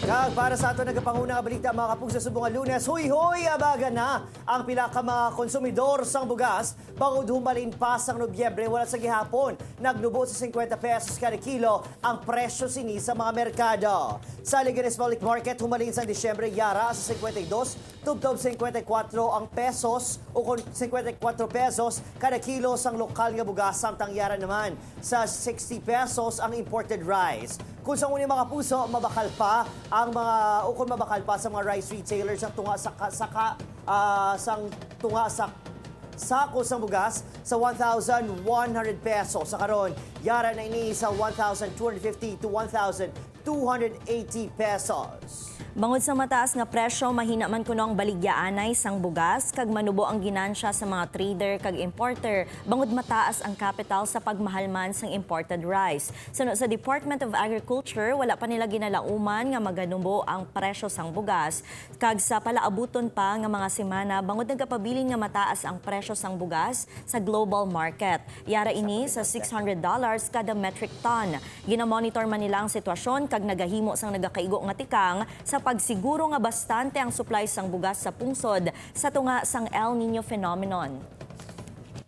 Kag para sa ato nagapangunang balita mga kapug sa subong nga Lunes, huy abaga na ang pila ka mga konsumidor sang bugas bangod humalin pa sang Nobyembre wala sa gihapon nagnubo sa 50 pesos kada kilo ang presyo sini sa mga merkado. Sa Liganes Public Market humalin sa Disyembre yara sa 52 tubtob 54 ang pesos o 54 pesos kada kilo sang lokal nga bugas samtang yara naman sa 60 pesos ang imported rice. Kung sa ngunit mga puso, mabakal pa ang mga, o kung mabakal pa sa mga rice retailers ang tunga sa sako sa bugas sa 1,100 pesos. Sa karon, yara na ini sa 1,250 to 1,280 pesos. Bangod sa mataas nga presyo, mahina man kuno ang baligyaanay sang bugas kag manubo ang ginansya sa mga trader kag importer bangod mataas ang capital sa pagmahalman sang imported rice. Sa Department of Agriculture, wala pa nila ginalauman nga maganubo ang presyo sang bugas kag sa palaabuton pa nga mga semana bangod nagapabilin nga mataas ang presyo sang bugas sa global market. Yara ini sa $600 kada metric ton. Ginamonitor man nila ang sitwasyon kag nagahimo sang nagakaigo nga tikang sa pagsiguro nga bastante ang supply sang bugas sa pungsod sa tunga sang El Nino phenomenon.